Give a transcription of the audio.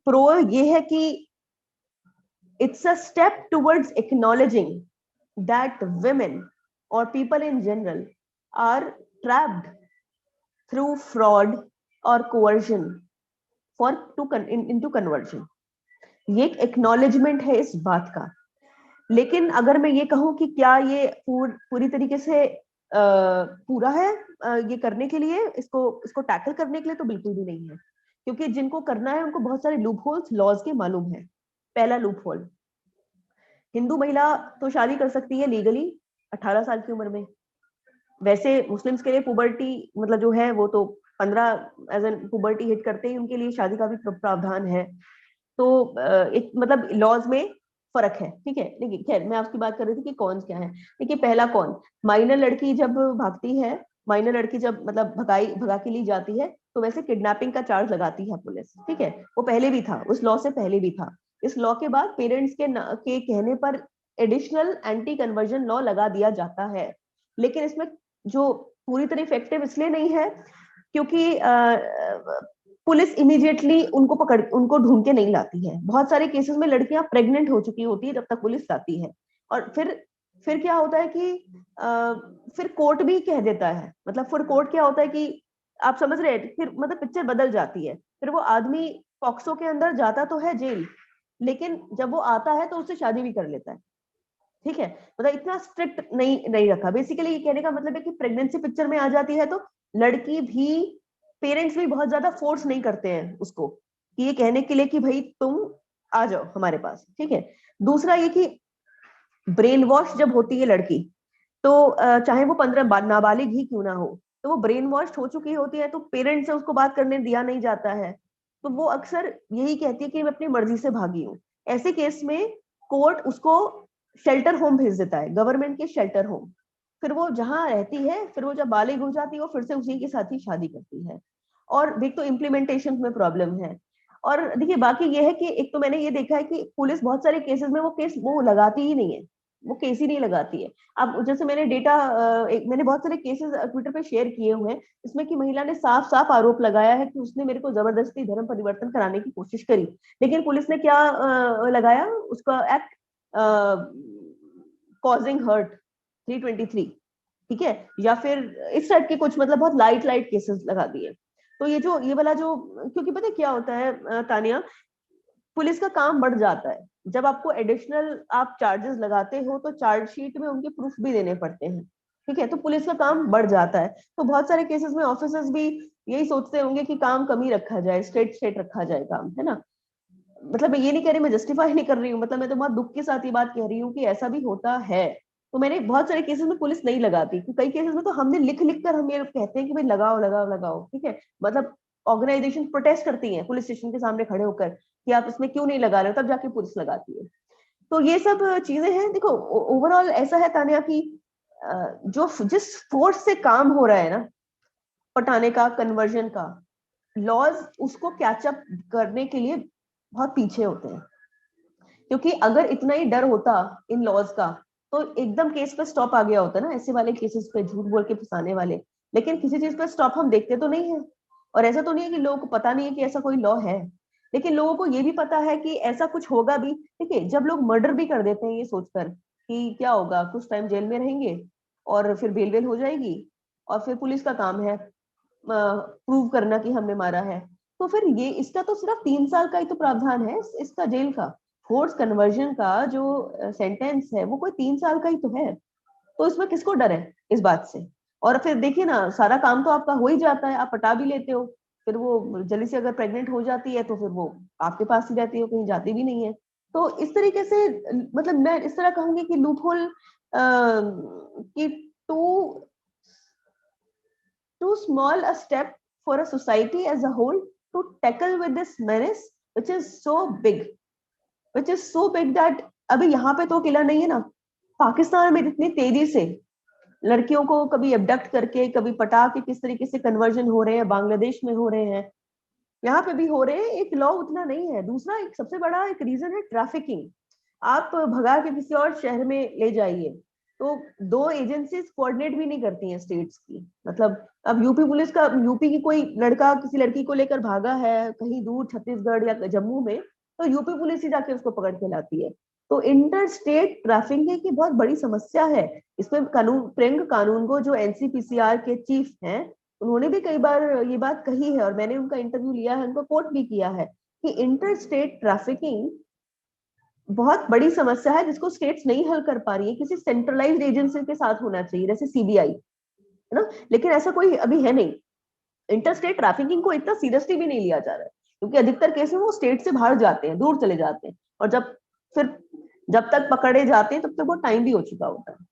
Pro ये है कि it's a step towards acknowledging that women or people in general are trapped through fraud or coercion into conversion. ये एक acknowledgement है इस बात का। लेकिन अगर मैं ये कहूं कि क्या ये पूरी तरीके से पूरा है ये करने के लिए, इसको टैकल करने के लिए, तो बिल्कुल भी नहीं है। क्योंकि जिनको करना है उनको बहुत सारे लूप होल्स लॉज के मालूम है। पहला लूप होल, हिंदू महिला तो शादी कर सकती है लीगली 18 साल की उम्र में। वैसे मुस्लिम्स के लिए पुबर्टी मतलब जो है वो तो 15 एज एन पुबर्टी हिट करते ही उनके लिए शादी का भी प्रावधान है। तो एक मतलब लॉज में फर्क है, ठीक है। देखिए खैर मैं आपकी बात कर रही थी कि कौन क्या है। देखिए पहला कौन, माइनर लड़की जब भागती है, माइनर लड़की जब मतलब भगा के ली जाती है, तो वैसे किडनैपिंग का चार्ज लगाती है पुलिस, ठीक है। वो पहले भी था, उस लॉ से पहले भी था। इस लॉ के बाद पेरेंट्स के कहने पर एडिशनल एंटी कन्वर्जन लॉ लगा दिया जाता है। लेकिन इसमें जो पूरी तरह इफेक्टिव इसलिए नहीं है क्योंकि पुलिस इमीडिएटली उनको ढूंढ के नहीं लाती है। बहुत सारे केसेस में लड़कियां प्रेग्नेंट हो चुकी होती है जब तक पुलिस आती है। और फिर क्या होता है कि फिर कोर्ट भी कह देता है, मतलब फिर कोर्ट क्या होता है कि आप समझ रहे हैं, फिर मतलब पिक्चर बदल जाती है। फिर वो आदमी पॉक्सो के अंदर जाता तो है जेल, लेकिन जब वो आता है तो उससे शादी भी कर लेता है, ठीक है। मतलब इतना स्ट्रिक्ट नहीं रखा। बेसिकली ये कहने का मतलब है कि प्रेगनेंसी पिक्चर में आ जाती है तो लड़की भी, पेरेंट्स भी बहुत ज्यादा फोर्स नहीं करते हैं उसको कि ये कहने के लिए कि भाई तुम आ जाओ हमारे पास, ठीक है। दूसरा ये कि ब्रेन वॉश जब होती है लड़की, तो चाहे वो 15 नाबालिग ही क्यों ना हो, तो वो ब्रेन वॉश हो चुकी होती है, तो पेरेंट्स से उसको बात करने दिया नहीं जाता है। तो वो अक्सर यही कहती है कि मैं अपनी मर्जी से भागी हूँ। ऐसे केस में कोर्ट उसको शेल्टर होम भेज देता है, गवर्नमेंट के शेल्टर होम। फिर वो जहां रहती है, फिर वो जब बालिग हो जाती है वो फिर से उसी के साथ ही शादी करती है। और देख तो इम्प्लीमेंटेशन में प्रॉब्लम है। और देखिए बाकी ये है कि एक तो मैंने ये देखा है कि पुलिस बहुत सारे केसेस में वो केस वो लगाती ही नहीं है, वो केस ही नहीं लगाती है। अब जैसे मैंने डेटा मैंने बहुत सारे केसेस ट्विटर पे शेयर किए हुए हैं, इसमें कि महिला ने साफ साफ आरोप लगाया है कि उसने मेरे को जबरदस्ती धर्म परिवर्तन कराने की कोशिश करी। लेकिन पुलिस ने क्या लगाया उसका एक्ट, कॉजिंग हर्ट 323, ठीक है। या फिर इस टाइप के कुछ मतलब बहुत लाइट लाइट केसेस लगा दिए। तो ये वाला जो, क्योंकि पता है क्या होता है तानिया, पुलिस का काम बढ़ जाता है जब आपको एडिशनल आप चार्जेस लगाते हो, तो चार्जशीट में उनके प्रूफ भी देने पड़ते हैं, ठीक है। तो पुलिस का काम बढ़ जाता है। तो बहुत सारे केसेस में ऑफिसर्स भी यही सोचते होंगे कि काम कम ही रखा जाए, स्ट्रेट स्ट्रेट रखा जाए काम, है ना। मतलब मैं ये नहीं कह रही, मैं जस्टिफाई नहीं कर रही हूँ, मतलब मैं तो बहुत दुख के साथ ये बात कह रही हूँ कि ऐसा भी होता है। तो मैंने बहुत सारे केसेस में पुलिस नहीं लगाती, कई केसेस में तो हमने लिख लिख कर हम ये कहते हैं कि भाई लगाओ लगाओ लगाओ, ठीक है। मतलब ऑर्गेनाइजेशन प्रोटेस्ट करती है पुलिस स्टेशन के सामने खड़े होकर कि आप इसमें क्यों नहीं लगा रहे हो, तब जाके पुलिस लगाती है। तो ये सब चीजें हैं। देखो ओवरऑल ऐसा है तानिया कि जो जिस फोर्स से काम हो रहा है ना, पटाने का, कन्वर्जन का, लॉज उसको कैचअप करने के लिए बहुत पीछे होते हैं। क्योंकि अगर इतना ही डर होता इन लॉज का, तो एकदम केस पे स्टॉप आ गया होता ना, ऐसे वाले केसेस पे झूठ बोल के फंसाने वाले। लेकिन किसी चीज पे स्टॉप हम देखते तो नहीं है। और ऐसा तो नहीं है कि लोगों को पता नहीं है कि ऐसा कोई लॉ है, लेकिन लोगों को ये भी पता है कि ऐसा कुछ होगा भी। देखिए जब लोग मर्डर भी कर देते हैं ये सोचकर कि क्या होगा, कुछ टाइम जेल में रहेंगे और फिर बेल वेल हो जाएगी, और फिर पुलिस का काम है प्रूव करना कि हमने मारा है, तो फिर ये इसका तो सिर्फ 3 साल का ही तो प्रावधान है इसका जेल का। फोर्स कन्वर्जन का जो सेंटेंस है वो कोई 3 साल का ही तो है। तो इसमें किसको डर है इस बात से। और फिर देखिए ना, सारा काम तो आपका हो ही जाता है, आप पटा भी लेते हो, फिर वो जल्दी से अगर प्रेग्नेंट हो जाती है तो फिर वो आपके पास ही रहती है, कहीं जाती भी नहीं है। तो इस तरीके से मतलब मैं इस तरह कहूंगी कि लूप होल कि to too small a step for a society as a whole to tackle with this menace which is so big, which is so big that अभी यहाँ पे तो अकेला नहीं है ना, पाकिस्तान में इतनी तेजी से लड़कियों को कभी अबडक्ट करके कभी पटा के किस तरीके से कन्वर्जन हो रहे हैं, बांग्लादेश में हो रहे हैं, यहाँ पे भी हो रहे हैं। एक लॉ उतना नहीं है। दूसरा एक सबसे बड़ा एक रीजन है ट्रैफिकिंग। आप भगा के किसी और शहर में ले जाइए, तो दो एजेंसीज कोऑर्डिनेट भी नहीं करती हैं स्टेट्स की। मतलब अब यूपी पुलिस का, यूपी की कोई लड़का किसी लड़की को लेकर भागा है कहीं दूर छत्तीसगढ़ या जम्मू में, तो यूपी पुलिस ही जाके उसको पकड़ के लाती है। तो इंटर स्टेट ट्रैफिकिंग की बहुत बड़ी समस्या है। इसमें कानून, प्रियंक कानूनगो जो एनसीपीसीआर के चीफ हैं, उन्होंने भी कई बार ये बात कही है, और मैंने उनका इंटरव्यू लिया है, उनको कोट भी किया है कि इंटर स्टेट ट्रैफिकिंग बहुत बड़ी समस्या है जिसको स्टेट्स नहीं हल कर पा रही है। किसी सेंट्रलाइज्ड एजेंसी के साथ होना चाहिए, जैसे सीबीआई, है ना, लेकिन ऐसा कोई अभी है नहीं। इंटर स्टेट ट्रैफिकिंग को इतना सीरियसली भी नहीं लिया जा रहा है, क्योंकि अधिकतर केस में वो स्टेट से बाहर जाते हैं, दूर चले जाते हैं, और जब तक पकड़े जाते हैं तब तक वो टाइम भी हो चुका होता है।